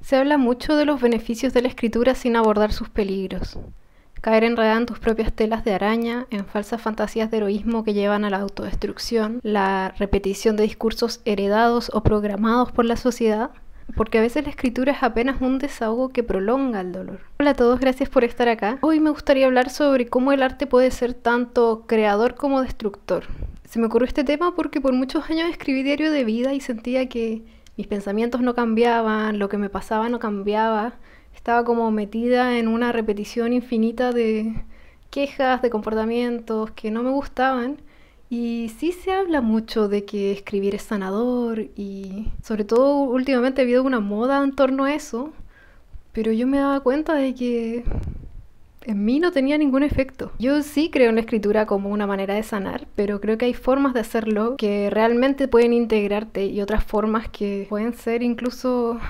Se habla mucho de los beneficios de la escritura sin abordar sus peligros. Caer enredada en tus propias telas de araña, en falsas fantasías de heroísmo que llevan a la autodestrucción, la repetición de discursos heredados o programados por la sociedad, porque a veces la escritura es apenas un desahogo que prolonga el dolor. Hola a todos, gracias por estar acá. Hoy me gustaría hablar sobre cómo el arte puede ser tanto creador como destructor. Se me ocurrió este tema porque por muchos años escribí diario de vida y sentía que mis pensamientos no cambiaban, lo que me pasaba no cambiaba. Estaba como metida en una repetición infinita de quejas, de comportamientos que no me gustaban. Y sí se habla mucho de que escribir es sanador y sobre todo últimamente ha habido una moda en torno a eso, pero yo me daba cuenta de que en mí no tenía ningún efecto. Yo sí creo en la escritura como una manera de sanar, pero creo que hay formas de hacerlo que realmente pueden integrarte y otras formas que pueden ser incluso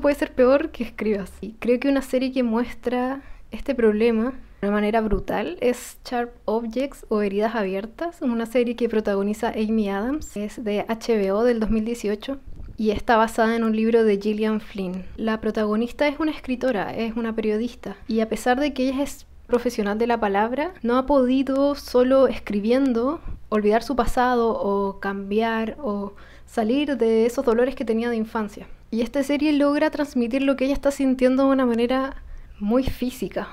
puede ser peor que escribas. Y creo que una serie que muestra este problema de una manera brutal es Sharp Objects o Heridas Abiertas, una serie que protagoniza Amy Adams, es de HBO del 2018 y está basada en un libro de Gillian Flynn. La protagonista es una escritora, es una periodista, y a pesar de que ella es profesional de la palabra, no ha podido solo escribiendo olvidar su pasado o cambiar o salir de esos dolores que tenía de infancia. Y esta serie logra transmitir lo que ella está sintiendo de una manera muy física.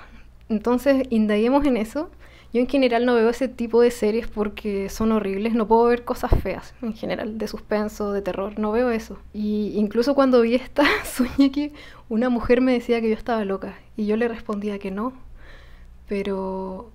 Entonces, indaguemos en eso. Yo en general no veo ese tipo de series porque son horribles, no puedo ver cosas feas en general, de suspenso, de terror, no veo eso. Y incluso cuando vi esta, soñé que una mujer me decía que yo estaba loca y yo le respondía que no, pero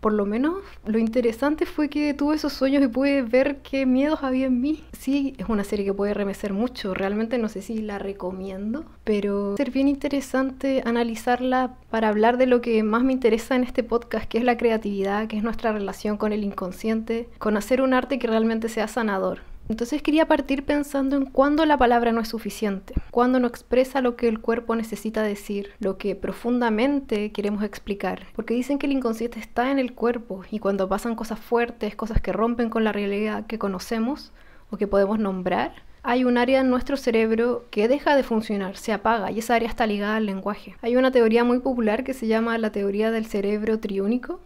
por lo menos lo interesante fue que tuve esos sueños y pude ver qué miedos había en mí. Sí, es una serie que puede remecer mucho, realmente no sé si la recomiendo, pero va a ser bien interesante analizarla para hablar de lo que más me interesa en este podcast, que es la creatividad, que es nuestra relación con el inconsciente, con hacer un arte que realmente sea sanador. Entonces quería partir pensando en cuándo la palabra no es suficiente, cuándo no expresa lo que el cuerpo necesita decir, lo que profundamente queremos explicar. Porque dicen que el inconsciente está en el cuerpo y cuando pasan cosas fuertes, cosas que rompen con la realidad que conocemos o que podemos nombrar, hay un área en nuestro cerebro que deja de funcionar, se apaga y esa área está ligada al lenguaje. Hay una teoría muy popular que se llama la teoría del cerebro triúnico,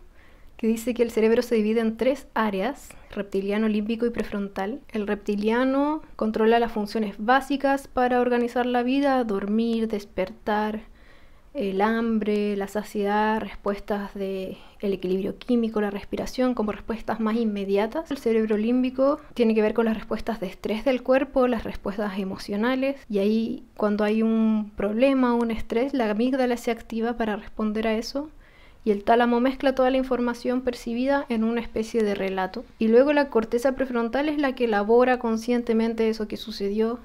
que dice que el cerebro se divide en tres áreas, reptiliano, límbico y prefrontal. El reptiliano controla las funciones básicas para organizar la vida, dormir, despertar, el hambre, la saciedad, respuestas del equilibrio químico, la respiración, como respuestas más inmediatas. El cerebro límbico tiene que ver con las respuestas de estrés del cuerpo, las respuestas emocionales, y ahí cuando hay un problema o un estrés, la amígdala se activa para responder a eso. Y el tálamo mezcla toda la información percibida en una especie de relato. Y luego la corteza prefrontal es la que elabora conscientemente eso que sucedió.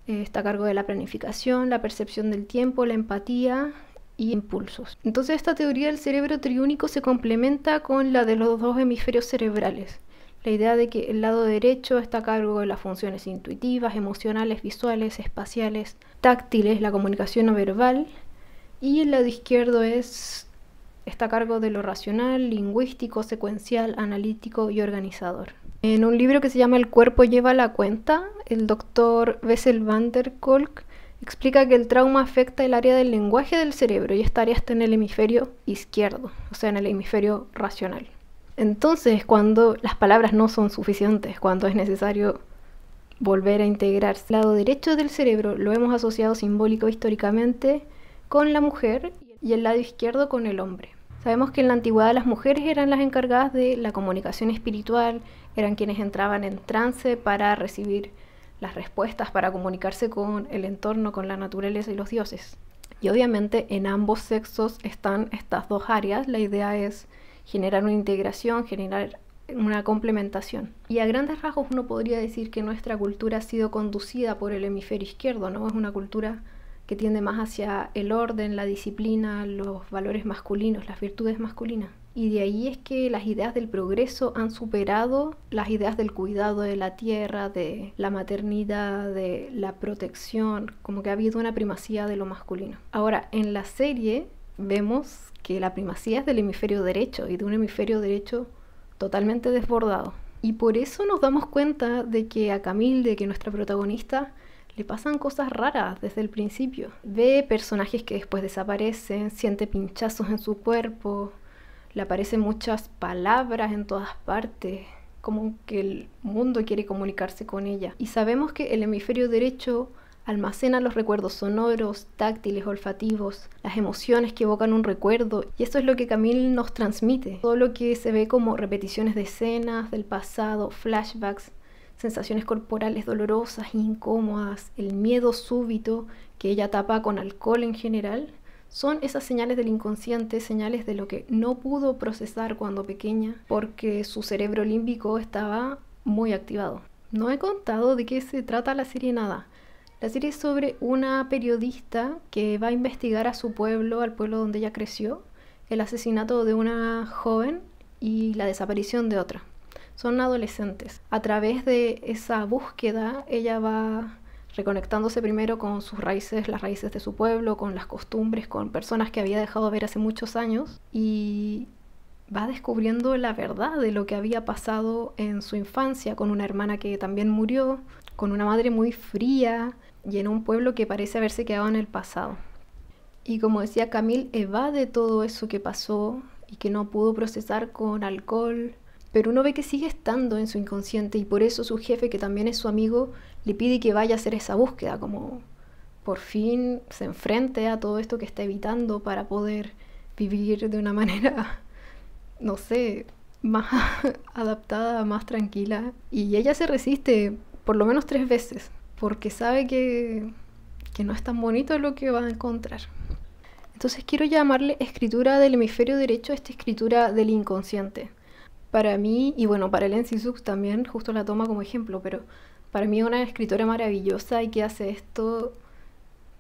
Está a cargo de la planificación, la percepción del tiempo, la empatía y impulsos. Entonces esta teoría del cerebro triúnico se complementa con la de los dos hemisferios cerebrales. La idea de que el lado derecho está a cargo de las funciones intuitivas, emocionales, visuales, espaciales, táctiles, la comunicación no verbal. Y el lado izquierdo está a cargo de lo racional, lingüístico, secuencial, analítico y organizador. En un libro que se llama El cuerpo lleva la cuenta, el doctor Bessel van der Kolk explica que el trauma afecta el área del lenguaje del cerebro y esta área está en el hemisferio izquierdo, o sea, en el hemisferio racional. Entonces, cuando las palabras no son suficientes, cuando es necesario volver a integrarse, el lado derecho del cerebro lo hemos asociado simbólico históricamente con la mujer y el lado izquierdo con el hombre. Sabemos que en la antigüedad las mujeres eran las encargadas de la comunicación espiritual, eran quienes entraban en trance para recibir las respuestas, para comunicarse con el entorno, con la naturaleza y los dioses. Y obviamente en ambos sexos están estas dos áreas, la idea es generar una integración, generar una complementación. Y a grandes rasgos uno podría decir que nuestra cultura ha sido conducida por el hemisferio izquierdo, ¿no? Es una cultura que tiende más hacia el orden, la disciplina, los valores masculinos, las virtudes masculinas. Y de ahí es que las ideas del progreso han superado las ideas del cuidado de la tierra, de la maternidad, de la protección, como que ha habido una primacía de lo masculino. Ahora, en la serie vemos que la primacía es del hemisferio derecho y de un hemisferio derecho totalmente desbordado. Y por eso nos damos cuenta de que a Camille, de que nuestra protagonista, le pasan cosas raras desde el principio. Ve personajes que después desaparecen, siente pinchazos en su cuerpo, le aparecen muchas palabras en todas partes, como que el mundo quiere comunicarse con ella. Y sabemos que el hemisferio derecho almacena los recuerdos sonoros, táctiles, olfativos, las emociones que evocan un recuerdo, y eso es lo que Camille nos transmite. Todo lo que se ve como repeticiones de escenas del pasado, flashbacks, sensaciones corporales dolorosas, incómodas, el miedo súbito que ella tapa con alcohol en general, son esas señales del inconsciente, señales de lo que no pudo procesar cuando pequeña, porque su cerebro límbico estaba muy activado. No he contado de qué se trata la serie nada. La serie es sobre una periodista que va a investigar a su pueblo, al pueblo donde ella creció, el asesinato de una joven y la desaparición de otra. Son adolescentes. A través de esa búsqueda, ella va reconectándose primero con sus raíces, las raíces de su pueblo, con las costumbres, con personas que había dejado de ver hace muchos años, y va descubriendo la verdad de lo que había pasado en su infancia, con una hermana que también murió, con una madre muy fría y en un pueblo que parece haberse quedado en el pasado. Y como decía Camille, evade todo eso que pasó y que no pudo procesar con alcohol, pero uno ve que sigue estando en su inconsciente, y por eso su jefe, que también es su amigo, le pide que vaya a hacer esa búsqueda, como por fin se enfrente a todo esto que está evitando para poder vivir de una manera, no sé, más adaptada, más tranquila. Y ella se resiste por lo menos 3 veces, porque sabe que no es tan bonito lo que va a encontrar. Entonces quiero llamarle escritura del hemisferio derecho a esta escritura del inconsciente. Para mí, y bueno, para Hélène Cixous también, justo la toma como ejemplo, pero para mí una escritora maravillosa y que hace esto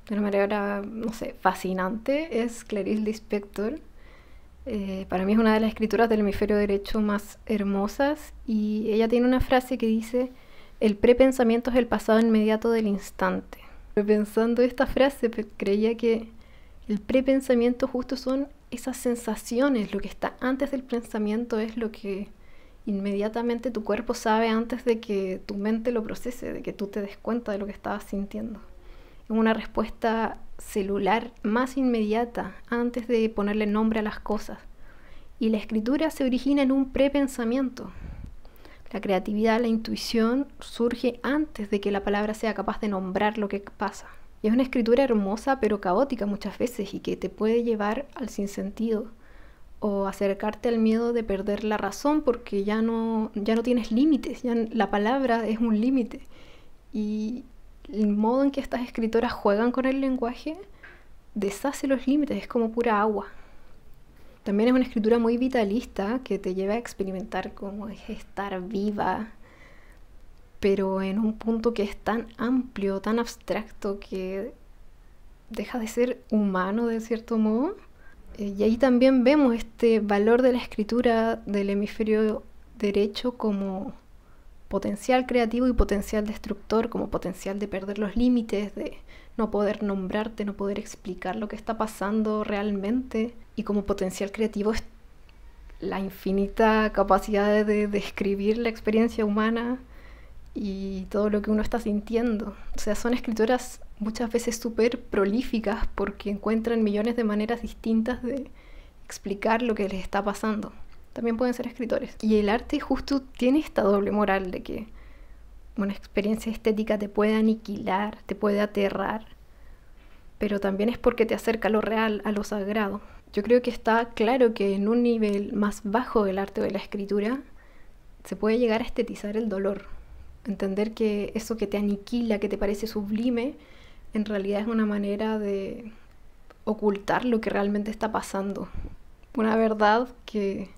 de una manera, no sé, fascinante, es Clarice Lispector. Para mí es una de las escritoras del hemisferio derecho más hermosas, y ella tiene una frase que dice: el prepensamiento es el pasado inmediato del instante. Pensando esta frase, creía que el prepensamiento justo son esas sensaciones, lo que está antes del pensamiento es lo que inmediatamente tu cuerpo sabe antes de que tu mente lo procese, de que tú te des cuenta de lo que estabas sintiendo. Es una respuesta celular más inmediata antes de ponerle nombre a las cosas. Y la escritura se origina en un prepensamiento. La creatividad, la intuición surge antes de que la palabra sea capaz de nombrar lo que pasa. Y es una escritura hermosa pero caótica muchas veces, y que te puede llevar al sinsentido o acercarte al miedo de perder la razón, porque ya no tienes límites, ya la palabra es un límite. Y el modo en que estas escritoras juegan con el lenguaje deshace los límites, es como pura agua. También es una escritura muy vitalista que te lleva a experimentar cómo es estar viva, pero en un punto que es tan amplio, tan abstracto, que deja de ser humano de cierto modo. Y ahí también vemos este valor de la escritura del hemisferio derecho como potencial creativo y potencial destructor, como potencial de perder los límites, de no poder nombrarte, no poder explicar lo que está pasando realmente, y como potencial creativo es la infinita capacidad de describir la experiencia humana y todo lo que uno está sintiendo. O sea, son escritoras muchas veces súper prolíficas porque encuentran millones de maneras distintas de explicar lo que les está pasando. También pueden ser escritores. Y el arte justo tiene esta doble moral de que una experiencia estética te puede aniquilar, te puede aterrar, pero también es porque te acerca a lo real, a lo sagrado. Yo creo que está claro que en un nivel más bajo del arte o de la escritura se puede llegar a estetizar el dolor. Entender que eso que te aniquila, que te parece sublime, en realidad es una manera de ocultar lo que realmente está pasando. Una verdad que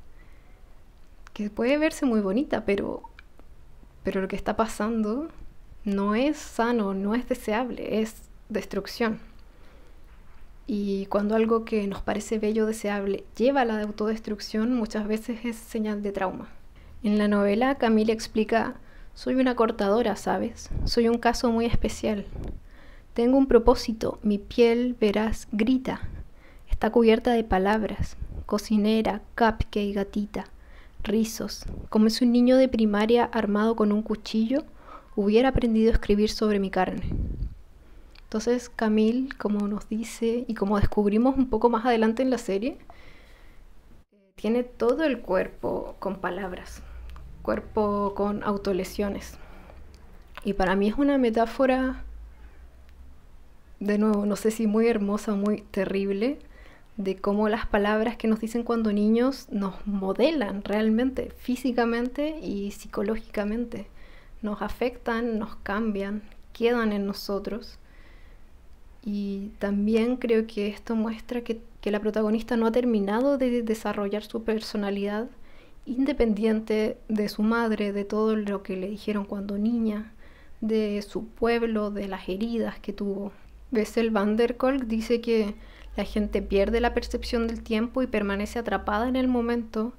puede verse muy bonita, pero lo que está pasando no es sano, no es deseable, es destrucción. Y cuando algo que nos parece bello, deseable, lleva a la autodestrucción, muchas veces es señal de trauma. En la novela, Camille explica: soy una cortadora, ¿sabes? Soy un caso muy especial. Tengo un propósito, mi piel, verás, grita. Está cubierta de palabras: cocinera, cupcake, gatita, rizos. Como si un niño de primaria armado con un cuchillo hubiera aprendido a escribir sobre mi carne. Entonces Camille, como nos dice y como descubrimos un poco más adelante en la serie, tiene todo el cuerpo con palabras, cuerpo con autolesiones. Y para mí es una metáfora, de nuevo, no sé si muy hermosa o muy terrible, de cómo las palabras que nos dicen cuando niños nos modelan realmente, físicamente y psicológicamente. Nos afectan, nos cambian, quedan en nosotros. Y también creo que esto muestra que la protagonista no ha terminado de desarrollar su personalidad independiente de su madre, de todo lo que le dijeron cuando niña, de su pueblo, de las heridas que tuvo. Bessel van der Kolk dice que la gente pierde la percepción del tiempo y permanece atrapada en el momento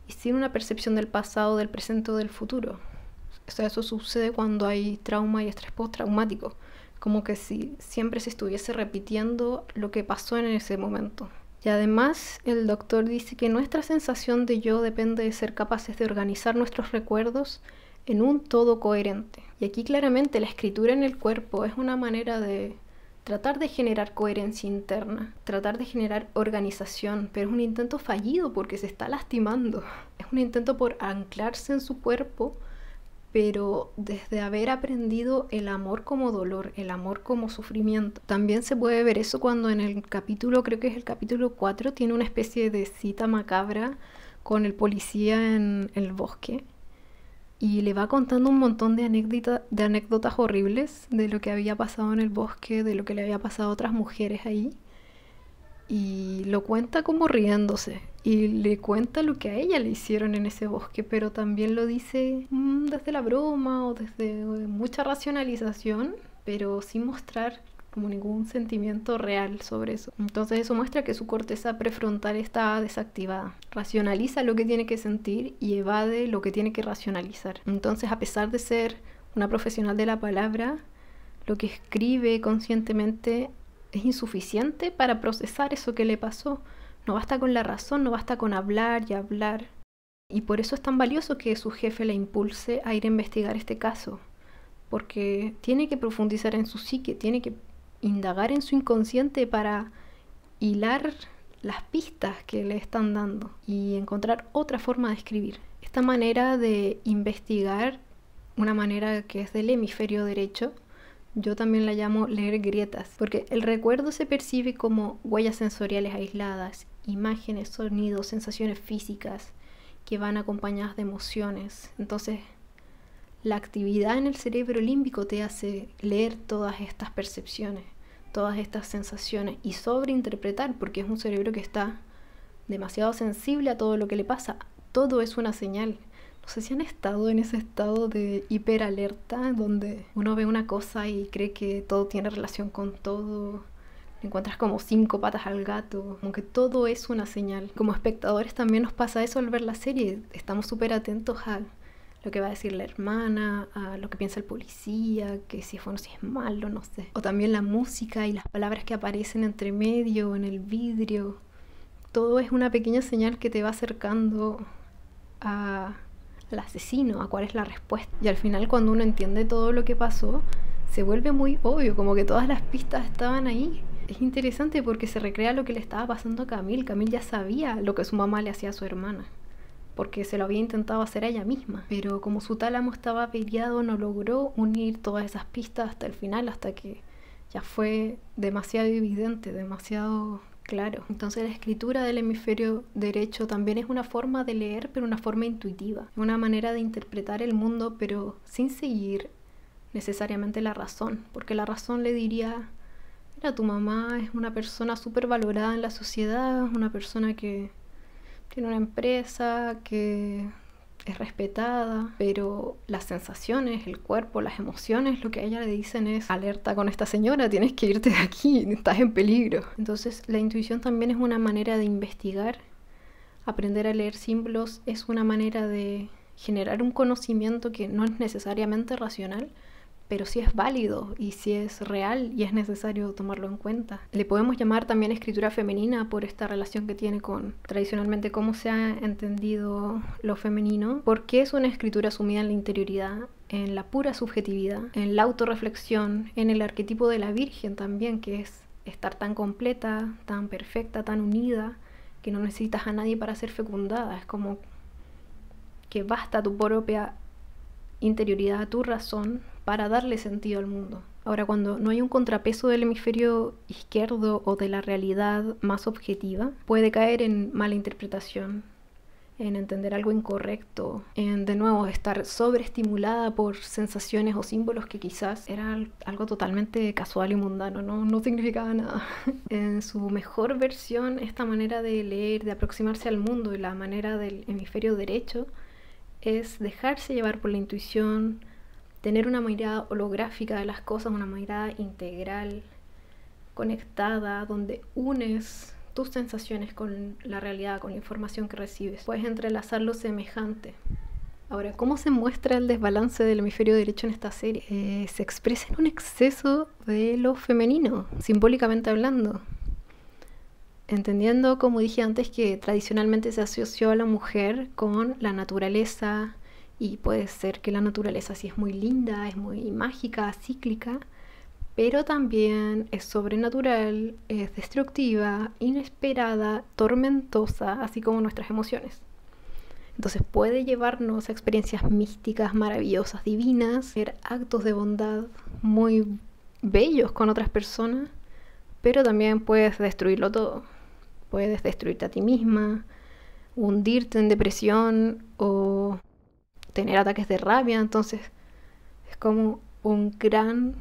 y sin una percepción del pasado, del presente o del futuro. O sea, eso sucede cuando hay trauma y estrés postraumático, como que si siempre se estuviese repitiendo lo que pasó en ese momento. Y además el doctor dice que nuestra sensación de yo depende de ser capaces de organizar nuestros recuerdos en un todo coherente. Y aquí claramente la escritura en el cuerpo es una manera de tratar de generar coherencia interna, tratar de generar organización, pero es un intento fallido porque se está lastimando. Es un intento por anclarse en su cuerpo, pero desde haber aprendido el amor como dolor, el amor como sufrimiento. También se puede ver eso cuando en el capítulo, creo que es el capítulo 4, tiene una especie de cita macabra con el policía en el bosque y le va contando un montón de anécdotas horribles de lo que había pasado en el bosque, de lo que le había pasado a otras mujeres ahí. Y lo cuenta como riéndose y le cuenta lo que a ella le hicieron en ese bosque, pero también lo dice desde la broma o desde mucha racionalización, pero sin mostrar como ningún sentimiento real sobre eso. Entonces eso muestra que su corteza prefrontal está desactivada. Racionaliza lo que tiene que sentir y evade lo que tiene que racionalizar. Entonces, a pesar de ser una profesional de la palabra, lo que escribe conscientemente es insuficiente para procesar eso que le pasó. No basta con la razón, no basta con hablar y hablar. Y por eso es tan valioso que su jefe la impulse a ir a investigar este caso. Porque tiene que profundizar en su psique, tiene que indagar en su inconsciente para hilar las pistas que le están dando y encontrar otra forma de escribir. Esta manera de investigar, una manera que es del hemisferio derecho, yo también la llamo leer grietas, porque el recuerdo se percibe como huellas sensoriales aisladas, imágenes, sonidos, sensaciones físicas que van acompañadas de emociones. Entonces, la actividad en el cerebro límbico te hace leer todas estas percepciones, todas estas sensaciones y sobreinterpretar, porque es un cerebro que está demasiado sensible a todo lo que le pasa. Todo es una señal. No sé si han estado en ese estado de hiperalerta, donde uno ve una cosa y cree que todo tiene relación con todo. Le encuentras como 5 patas al gato, como que todo es una señal. Como espectadores también nos pasa eso al ver la serie. Estamos súper atentos a lo que va a decir la hermana, a lo que piensa el policía, que si es bueno, si es malo, no sé. O también la música y las palabras que aparecen entre medio, en el vidrio. Todo es una pequeña señal que te va acercando al asesino, a cuál es la respuesta. Y al final, cuando uno entiende todo lo que pasó, se vuelve muy obvio, como que todas las pistas estaban ahí. Es interesante porque se recrea lo que le estaba pasando a Camille. Camille ya sabía lo que su mamá le hacía a su hermana, porque se lo había intentado hacer a ella misma. Pero como su tálamo estaba averiado, no logró unir todas esas pistas hasta el final, hasta que ya fue demasiado evidente, demasiado claro. Entonces la escritura del hemisferio derecho también es una forma de leer, pero una forma intuitiva. Una manera de interpretar el mundo, pero sin seguir necesariamente la razón. Porque la razón le diría, mira, tu mamá es una persona súper valorada en la sociedad, una persona que tiene una empresa, que es respetada, pero las sensaciones, el cuerpo, las emociones, lo que a ella le dicen es: alerta con esta señora, tienes que irte de aquí, estás en peligro. Entonces la intuición también es una manera de investigar. Aprender a leer símbolos es una manera de generar un conocimiento que no es necesariamente racional, pero sí es válido y sí es real y es necesario tomarlo en cuenta. Le podemos llamar también escritura femenina por esta relación que tiene con tradicionalmente cómo se ha entendido lo femenino, porque es una escritura sumida en la interioridad en la pura subjetividad, en la autorreflexión, en el arquetipo de la Virgen también, que es estar tan completa, tan perfecta, tan unida, que no necesitas a nadie para ser fecundada. Es como que basta tu propia interioridad, tu razón, para darle sentido al mundo. Ahora, cuando no hay un contrapeso del hemisferio izquierdo o de la realidad más objetiva, puede caer en mala interpretación, en entender algo incorrecto, en de nuevo estar sobreestimulada por sensaciones o símbolos que quizás era algo totalmente casual y mundano, no significaba nada. En su mejor versión, esta manera de leer, de aproximarse al mundo y la manera del hemisferio derecho es dejarse llevar por la intuición, tener una mirada holográfica de las cosas, una mirada integral, conectada, donde unes tus sensaciones con la realidad, con la información que recibes. Puedes entrelazar lo semejante. Ahora, ¿cómo se muestra el desbalance del hemisferio derecho en esta serie? Se expresa en un exceso de lo femenino, simbólicamente hablando. Entendiendo, como dije antes, que tradicionalmente se asoció a la mujer con la naturaleza, y puede ser que la naturaleza sí es muy linda, es muy mágica, cíclica, pero también es sobrenatural, es destructiva, inesperada, tormentosa, así como nuestras emociones. Entonces puede llevarnos a experiencias místicas, maravillosas, divinas, hacer actos de bondad muy bellos con otras personas, pero también puedes destruirlo todo. Puedes destruirte a ti misma, hundirte en depresión o tener ataques de rabia. Entonces es como un gran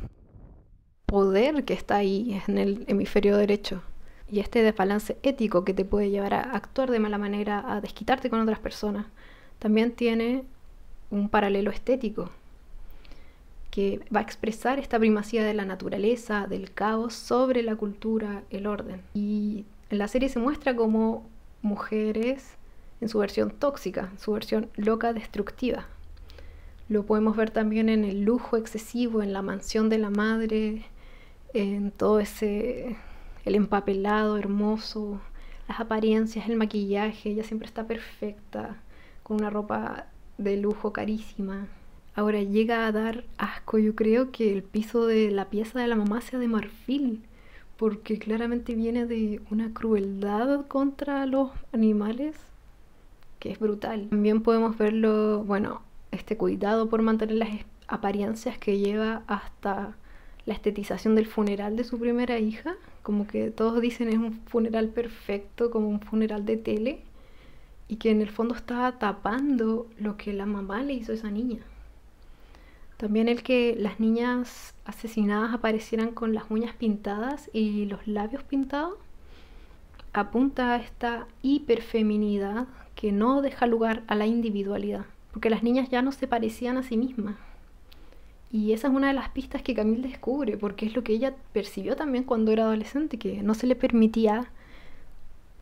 poder que está ahí en el hemisferio derecho. Y este desbalance ético que te puede llevar a actuar de mala manera, a desquitarte con otras personas, también tiene un paralelo estético que va a expresar esta primacía de la naturaleza, del caos, sobre la cultura, el orden. Y en la serie se muestra como mujeres en su versión tóxica, en su versión loca, destructiva. Lo podemos ver también en el lujo excesivo, en la mansión de la madre, en todo ese, el empapelado hermoso, las apariencias, el maquillaje. Ella siempre está perfecta, con una ropa de lujo carísima. Ahora llega a dar asco, yo creo, que el piso de la pieza de la mamá sea de marfil, porque claramente viene de una crueldad contra los animales que es brutal. También podemos verlo, bueno, este cuidado por mantener las apariencias que lleva hasta la estetización del funeral de su primera hija, como que todos dicen es un funeral perfecto, como un funeral de tele, y que en el fondo estaba tapando lo que la mamá le hizo a esa niña. También el que las niñas asesinadas aparecieran con las uñas pintadas y los labios pintados apunta a esta hiperfeminidad que no deja lugar a la individualidad, porque las niñas ya no se parecían a sí mismas. Y esa es una de las pistas que Camille descubre, porque es lo que ella percibió también cuando era adolescente, que no se le permitía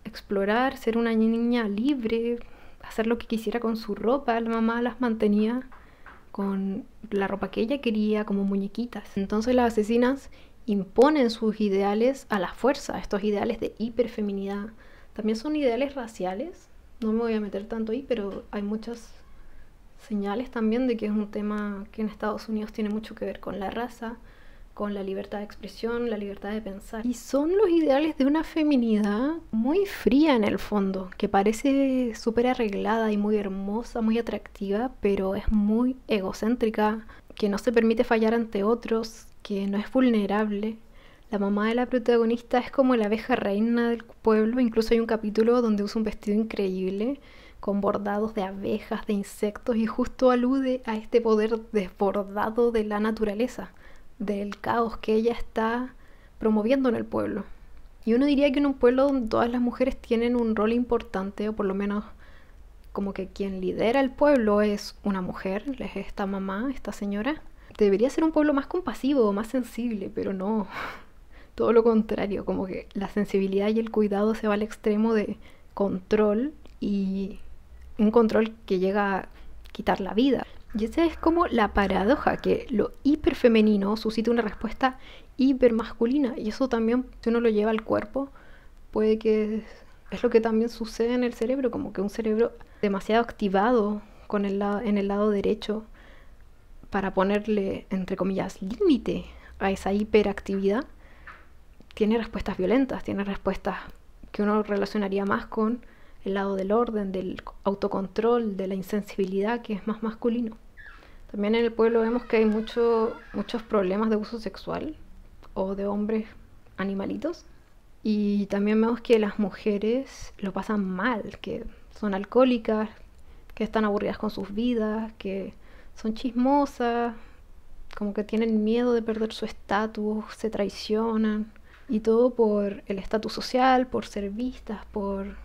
explorar, ser una niña libre, hacer lo que quisiera con su ropa. La mamá las mantenía con la ropa que ella quería, como muñequitas. Entonces las asesinas imponen sus ideales a la fuerza, estos ideales de hiperfeminidad. También son ideales raciales, no me voy a meter tanto ahí, pero hay muchas señales también de que es un tema que en Estados Unidos tiene mucho que ver con la raza, con la libertad de expresión, la libertad de pensar. Y son los ideales de una feminidad muy fría en el fondo, que parece súper arreglada y muy hermosa, muy atractiva, pero es muy egocéntrica, que no se permite fallar ante otros, que no es vulnerable. La mamá de la protagonista es como la abeja reina del pueblo, incluso hay un capítulo donde usa un vestido increíble, con bordados de abejas, de insectos, y justo alude a este poder desbordado de la naturaleza, del caos que ella está promoviendo en el pueblo. Y uno diría que en un pueblo donde todas las mujeres tienen un rol importante, o por lo menos como que quien lidera el pueblo es una mujer, es esta mamá, esta señora, debería ser un pueblo más compasivo, más sensible, pero no, todo lo contrario, como que la sensibilidad y el cuidado se va al extremo de control, y un control que llega a quitar la vida. Y esa es como la paradoja, que lo hiperfemenino suscita una respuesta hipermasculina, y eso también, si uno lo lleva al cuerpo, puede que es lo que también sucede en el cerebro, como que un cerebro demasiado activado en el lado derecho para ponerle, entre comillas, límite a esa hiperactividad, tiene respuestas violentas, tiene respuestas que uno relacionaría más con el lado del orden, del autocontrol, de la insensibilidad, que es más masculino. También en el pueblo vemos que hay muchos problemas de abuso sexual o de hombres animalitos. Y también vemos que las mujeres lo pasan mal, que son alcohólicas, que están aburridas con sus vidas, que son chismosas, como que tienen miedo de perder su estatus, se traicionan. Y todo por el estatus social, por ser vistas, por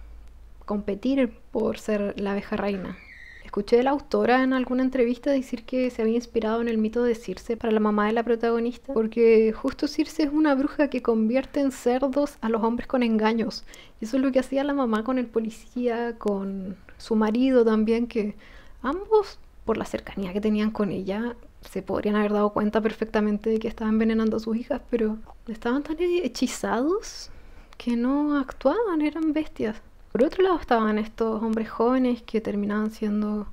competir, por ser la abeja reina. Escuché de la autora en alguna entrevista decir que se había inspirado en el mito de Circe para la mamá de la protagonista, porque justo Circe es una bruja que convierte en cerdos a los hombres con engaños. Y eso es lo que hacía la mamá con el policía, con su marido también, que ambos, por la cercanía que tenían con ella, se podrían haber dado cuenta perfectamente de que estaban envenenando a sus hijas, pero estaban tan hechizados que no actuaban, eran bestias. Por otro lado estaban estos hombres jóvenes que terminaban siendo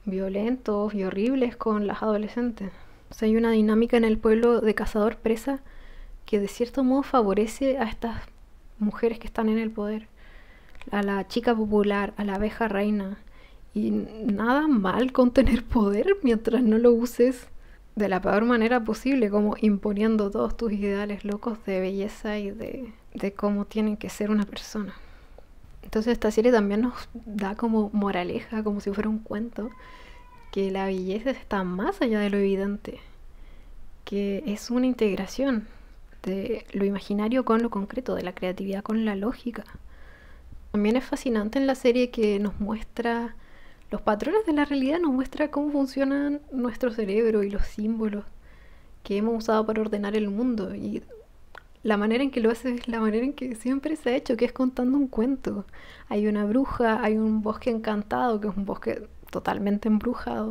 violentos y horribles con las adolescentes. O sea, hay una dinámica en el pueblo de cazador-presa que de cierto modo favorece a estas mujeres que están en el poder. A la chica popular, a la abeja reina. Y nada mal con tener poder mientras no lo uses de la peor manera posible, como imponiendo todos tus ideales locos de belleza y de cómo tienen que ser una persona. Entonces esta serie también nos da como moraleja, como si fuera un cuento, que la belleza está más allá de lo evidente, que es una integración de lo imaginario con lo concreto, de la creatividad con la lógica. También es fascinante en la serie que nos muestra los patrones de la realidad, nos muestra cómo funcionan nuestro cerebro y los símbolos que hemos usado para ordenar el mundo. Y la manera en que lo hace es la manera en que siempre se ha hecho, que es contando un cuento. Hay una bruja, hay un bosque encantado, que es un bosque totalmente embrujado.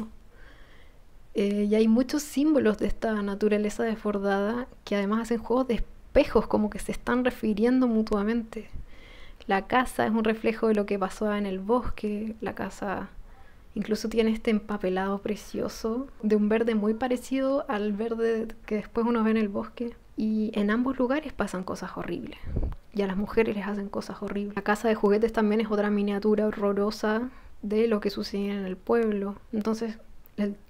Y hay muchos símbolos de esta naturaleza desbordada que además hacen juegos de espejos, como que se están refiriendo mutuamente. La casa es un reflejo de lo que pasó en el bosque. La casa incluso tiene este empapelado precioso de un verde muy parecido al verde que después uno ve en el bosque. Y en ambos lugares pasan cosas horribles. Y a las mujeres les hacen cosas horribles. La casa de juguetes también es otra miniatura horrorosa de lo que sucede en el pueblo. Entonces,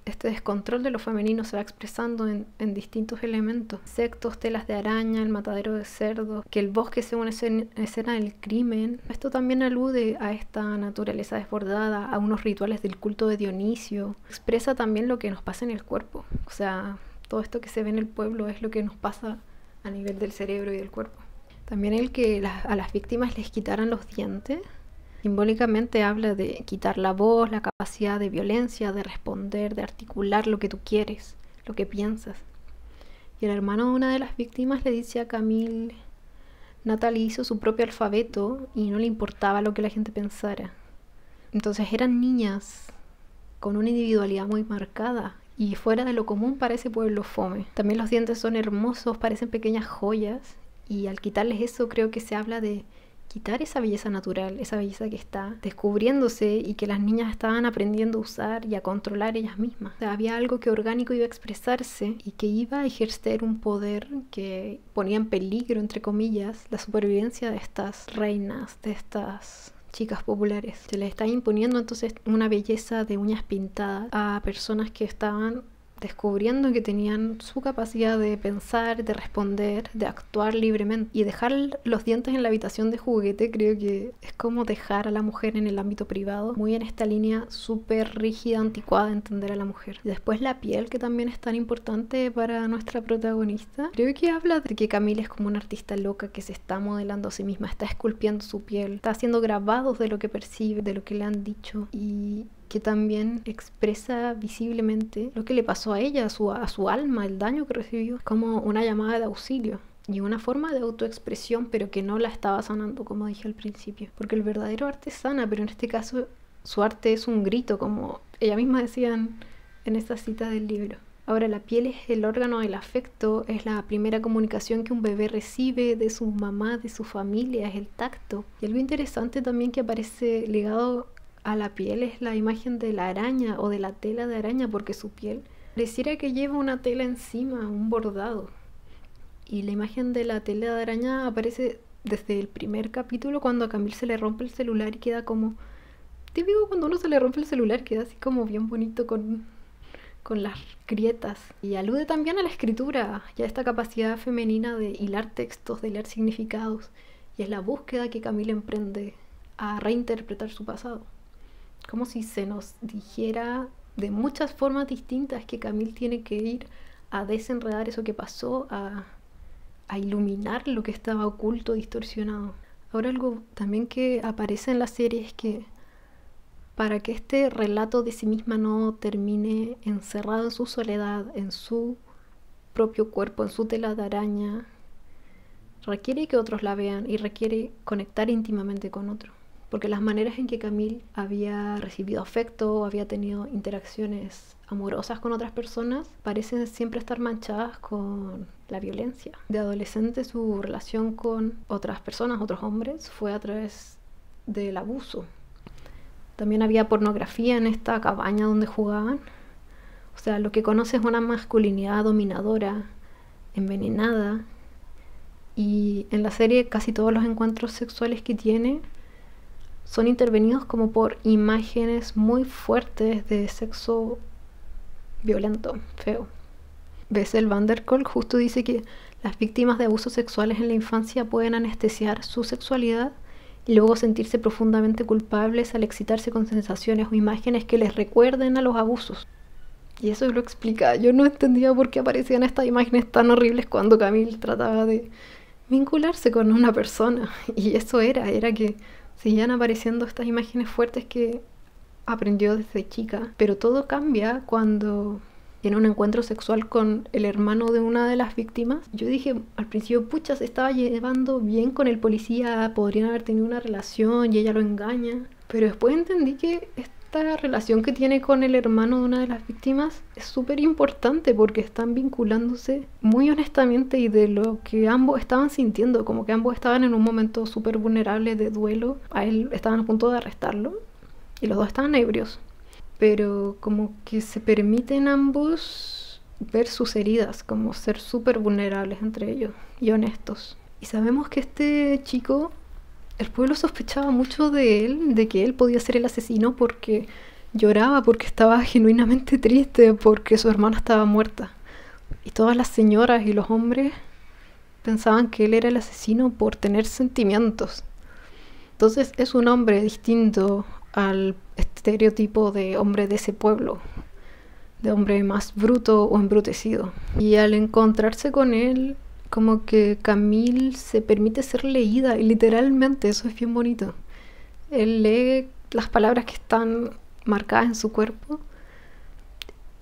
este descontrol de lo femenino se va expresando en distintos elementos. Insectos, telas de araña, el matadero de cerdos, que el bosque sea una escena del crimen. Esto también alude a esta naturaleza desbordada, a unos rituales del culto de Dionisio. Expresa también lo que nos pasa en el cuerpo. O sea, todo esto que se ve en el pueblo es lo que nos pasa a nivel del cerebro y del cuerpo. También el que a las víctimas les quitaran los dientes simbólicamente habla de quitar la voz, la capacidad de violencia, de responder, de articular lo que tú quieres, lo que piensas. Y el hermano de una de las víctimas le dice a Camille, Natalie hizo su propio alfabeto y no le importaba lo que la gente pensara. Entonces eran niñas con una individualidad muy marcada y fuera de lo común para ese pueblo fome. También los dientes son hermosos, parecen pequeñas joyas, y al quitarles eso creo que se habla de quitar esa belleza natural, esa belleza que está descubriéndose y que las niñas estaban aprendiendo a usar y a controlar ellas mismas. O sea, había algo que orgánico iba a expresarse y que iba a ejercer un poder que ponía en peligro, entre comillas, la supervivencia de estas reinas, de estas chicas populares. Se les está imponiendo entonces una belleza de uñas pintadas a personas que estaban descubriendo que tenían su capacidad de pensar, de responder, de actuar libremente. Y dejar los dientes en la habitación de juguete creo que es como dejar a la mujer en el ámbito privado, muy en esta línea súper rígida, anticuada de entender a la mujer. Y después la piel, que también es tan importante para nuestra protagonista. Creo que habla de que Camille es como una artista loca que se está modelando a sí misma, está esculpiendo su piel, está haciendo grabados de lo que percibe, de lo que le han dicho, y que también expresa visiblemente lo que le pasó a ella, a su alma, el daño que recibió, como una llamada de auxilio y una forma de autoexpresión, pero que no la estaba sanando, como dije al principio, porque el verdadero arte sana, pero en este caso su arte es un grito, como ella misma decía en esta cita del libro. Ahora, la piel es el órgano del afecto, es la primera comunicación que un bebé recibe de su mamá, de su familia, es el tacto. Y algo interesante también que aparece ligado a la piel es la imagen de la araña o de la tela de araña, porque su piel Pareciera que lleva una tela encima, un bordado. Y la imagen de la tela de araña aparece desde el primer capítulo, cuando a Camille se le rompe el celular y queda como... Típico cuando uno se le rompe el celular, queda así como bien bonito con las grietas. Y alude también a la escritura, ya esta capacidad femenina de hilar textos, de hilar significados. Y es la búsqueda que Camille emprende a reinterpretar su pasado. Como si se nos dijera de muchas formas distintas que Camille tiene que ir a desenredar eso que pasó, a iluminar lo que estaba oculto, distorsionado. Ahora algo también que aparece en la serie es que para que este relato de sí misma no termine encerrado en su soledad, en su propio cuerpo, en su tela de araña, requiere que otros la vean y requiere conectar íntimamente con otro. Porque las maneras en que Camille había recibido afecto, había tenido interacciones amorosas con otras personas, parecen siempre estar manchadas con la violencia. De adolescente su relación con otras personas, otros hombres, fue a través del abuso. También había pornografía en esta cabaña donde jugaban. O sea, lo que conoce es una masculinidad dominadora, envenenada. Y en la serie casi todos los encuentros sexuales que tiene son intervenidos como por imágenes muy fuertes de sexo violento, feo. Bessel van der Kolk justo dice que las víctimas de abusos sexuales en la infancia pueden anestesiar su sexualidad y luego sentirse profundamente culpables al excitarse con sensaciones o imágenes que les recuerden a los abusos. Y eso lo explica. Yo no entendía por qué aparecían estas imágenes tan horribles cuando Camille trataba de vincularse con una persona. Y eso era que seguían apareciendo estas imágenes fuertes que aprendió desde chica. Pero todo cambia cuando tiene un encuentro sexual con el hermano de una de las víctimas. Yo dije al principio, pucha, se estaba llevando bien con el policía, podrían haber tenido una relación y ella lo engaña. Pero después entendí que esta relación que tiene con el hermano de una de las víctimas es súper importante porque están vinculándose muy honestamente y de lo que ambos estaban sintiendo, como que ambos estaban en un momento súper vulnerable de duelo. A él estaban a punto de arrestarlo y los dos estaban ebrios, pero como que se permiten ambos ver sus heridas, como ser súper vulnerables entre ellos y honestos. Y sabemos que este chico, el pueblo sospechaba mucho de él, de que él podía ser el asesino porque lloraba, porque estaba genuinamente triste, porque su hermana estaba muerta. Y todas las señoras y los hombres pensaban que él era el asesino por tener sentimientos. Entonces es un hombre distinto al estereotipo de hombre de ese pueblo, de hombre más bruto o embrutecido. Y al encontrarse con él, como que Camille se permite ser leída, y literalmente eso es bien bonito. Él lee las palabras que están marcadas en su cuerpo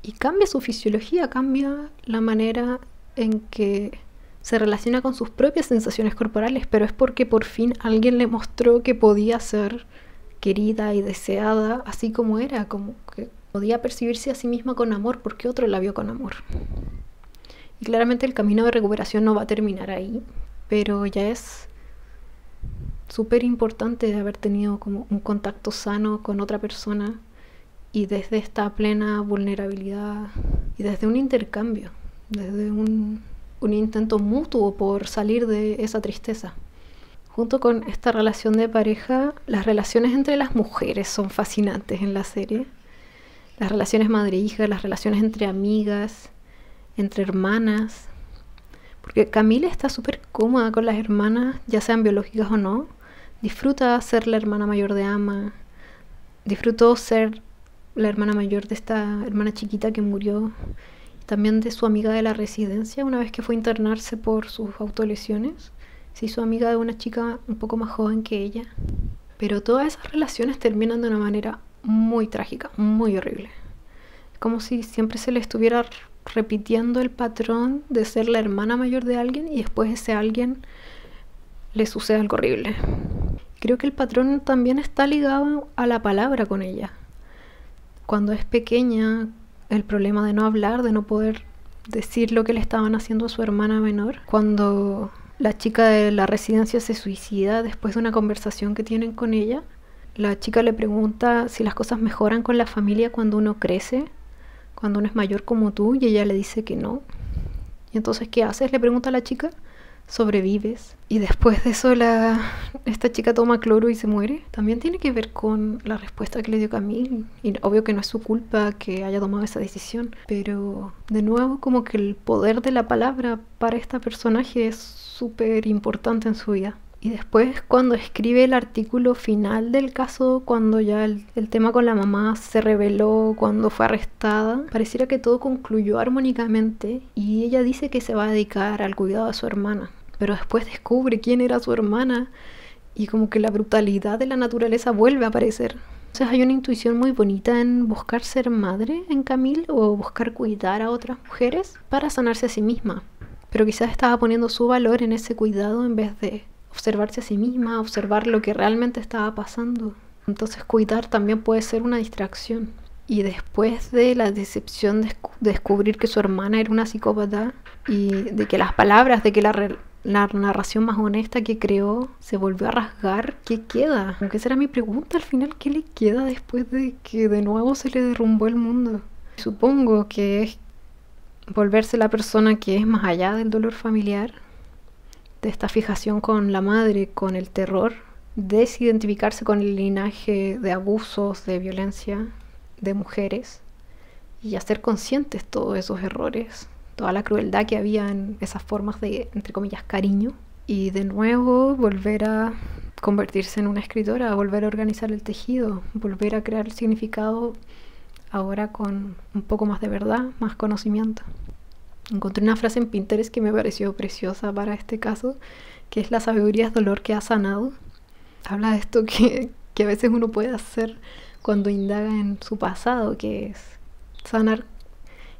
y cambia su fisiología, cambia la manera en que se relaciona con sus propias sensaciones corporales, pero es porque por fin alguien le mostró que podía ser querida y deseada así como era, como que podía percibirse a sí misma con amor porque otro la vio con amor. Y claramente el camino de recuperación no va a terminar ahí, pero ya es súper importante de haber tenido como un contacto sano con otra persona y desde esta plena vulnerabilidad y desde un intercambio, desde un intento mutuo por salir de esa tristeza. Junto con esta relación de pareja, las relaciones entre las mujeres son fascinantes en la serie. Las relaciones madre-hija, las relaciones entre amigas, entre hermanas. Porque Camille está súper cómoda con las hermanas, ya sean biológicas o no. Disfruta ser la hermana mayor de Ama. Disfrutó ser la hermana mayor de esta hermana chiquita que murió. También de su amiga de la residencia, una vez que fue a internarse por sus autolesiones. Se hizo amiga de una chica un poco más joven que ella. Pero todas esas relaciones terminan de una manera muy trágica, muy horrible. Es como si siempre se le estuviera repitiendo el patrón de ser la hermana mayor de alguien y después ese alguien le sucede algo horrible. Creo que el patrón también está ligado a la palabra con ella. Cuando es pequeña, el problema de no hablar, de no poder decir lo que le estaban haciendo a su hermana menor. Cuando la chica de la residencia se suicida después de una conversación que tienen con ella, la chica le pregunta si las cosas mejoran con la familia cuando uno crece, cuando uno es mayor como tú, y ella le dice que no. Y entonces, ¿qué haces?, le pregunta a la chica. Sobrevives. Y después de eso esta chica toma cloro y se muere. También tiene que ver con la respuesta que le dio Camille. Y obvio que no es su culpa que haya tomado esa decisión, pero de nuevo como que el poder de la palabra para esta personaje es súper importante en su vida. Y después, cuando escribe el artículo final del caso, cuando ya el tema con la mamá se reveló, cuando fue arrestada, pareciera que todo concluyó armónicamente y ella dice que se va a dedicar al cuidado de su hermana. Pero después descubre quién era su hermana y como que la brutalidad de la naturaleza vuelve a aparecer. Entonces hay una intuición muy bonita en buscar ser madre en Camille, o buscar cuidar a otras mujeres para sanarse a sí misma. Pero quizás estaba poniendo su valor en ese cuidado en vez de observarse a sí misma, observar lo que realmente estaba pasando. Entonces cuidar también puede ser una distracción. Y después de la decepción de descubrir que su hermana era una psicópata, y de que las palabras, de que la narración más honesta que creó se volvió a rasgar, ¿qué queda? Aunque esa era mi pregunta al final, ¿qué le queda después de que de nuevo se le derrumbó el mundo? Supongo que es volverse la persona que es más allá del dolor familiar, de esta fijación con la madre, con el terror, desidentificarse con el linaje de abusos, de violencia de mujeres, y hacer conscientes todos esos errores, toda la crueldad que había en esas formas de, entre comillas, cariño, y de nuevo volver a convertirse en una escritora, volver a organizar el tejido, volver a crear el significado, ahora con un poco más de verdad, más conocimiento. Encontré una frase en Pinterest que me pareció preciosa para este caso, que es: la sabiduría es dolor que ha sanado. Habla de esto que a veces uno puede hacer cuando indaga en su pasado, que es sanar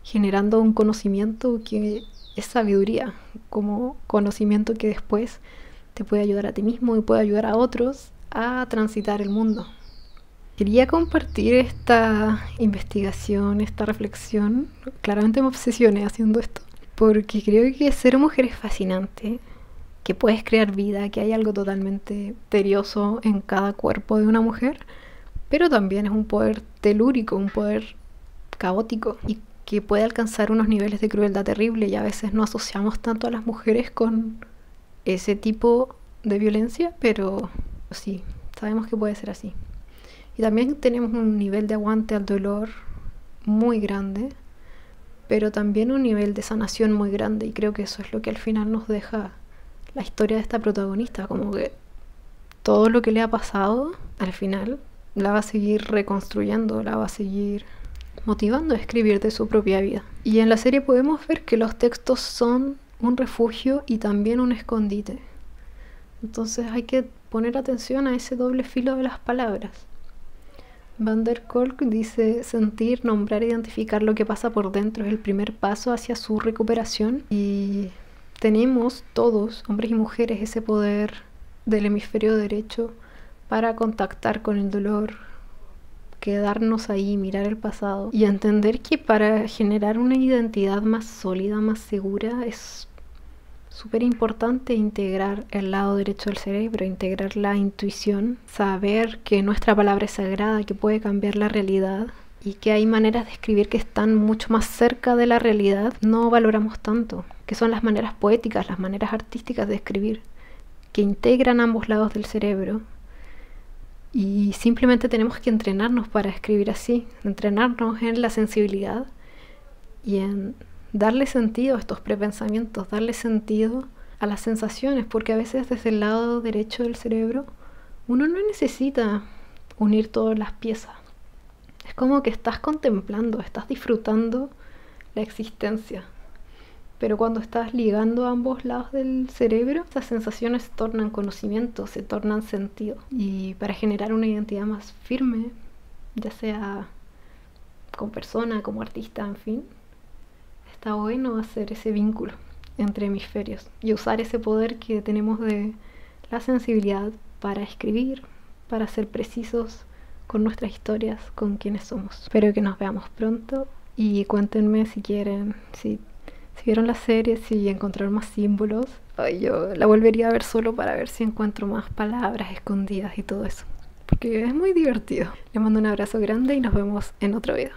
generando un conocimiento que es sabiduría, como conocimiento que después te puede ayudar a ti mismo y puede ayudar a otros a transitar el mundo. Quería compartir esta investigación, esta reflexión. Claramente me obsesioné haciendo esto, porque creo que ser mujer es fascinante, que puedes crear vida, que hay algo totalmente misterioso en cada cuerpo de una mujer, pero también es un poder telúrico, un poder caótico, y que puede alcanzar unos niveles de crueldad terrible, y a veces no asociamos tanto a las mujeres con ese tipo de violencia, pero sí, sabemos que puede ser así. Y también tenemos un nivel de aguante al dolor muy grande, pero también un nivel de sanación muy grande, y creo que eso es lo que al final nos deja la historia de esta protagonista, como que todo lo que le ha pasado al final la va a seguir reconstruyendo, la va a seguir motivando a escribir de su propia vida. Y en la serie podemos ver que los textos son un refugio y también un escondite. Entonces hay que poner atención a ese doble filo de las palabras. Van der Kolk dice: sentir, nombrar, identificar lo que pasa por dentro es el primer paso hacia su recuperación, y tenemos todos, hombres y mujeres, ese poder del hemisferio derecho para contactar con el dolor, quedarnos ahí, mirar el pasado y entender que para generar una identidad más sólida, más segura, es súper importante integrar el lado derecho del cerebro, integrar la intuición, saber que nuestra palabra es sagrada, que puede cambiar la realidad, y que hay maneras de escribir que están mucho más cerca de la realidad, no valoramos tanto, que son las maneras poéticas, las maneras artísticas de escribir, que integran ambos lados del cerebro. Y simplemente tenemos que entrenarnos para escribir así, entrenarnos en la sensibilidad y en darle sentido a estos prepensamientos, darle sentido a las sensaciones, porque a veces desde el lado derecho del cerebro uno no necesita unir todas las piezas. Es como que estás contemplando, estás disfrutando la existencia. Pero cuando estás ligando a ambos lados del cerebro, estas sensaciones se tornan conocimiento, se tornan sentido. Y para generar una identidad más firme, ya sea como persona, como artista, en fin, está bueno hacer ese vínculo entre hemisferios y usar ese poder que tenemos de la sensibilidad para escribir, para ser precisos con nuestras historias, con quienes somos. Espero que nos veamos pronto y cuéntenme si quieren, si vieron la serie, si encontraron más símbolos. Ay, yo la volvería a ver solo para ver si encuentro más palabras escondidas y todo eso, porque es muy divertido. Les mando un abrazo grande y nos vemos en otro video.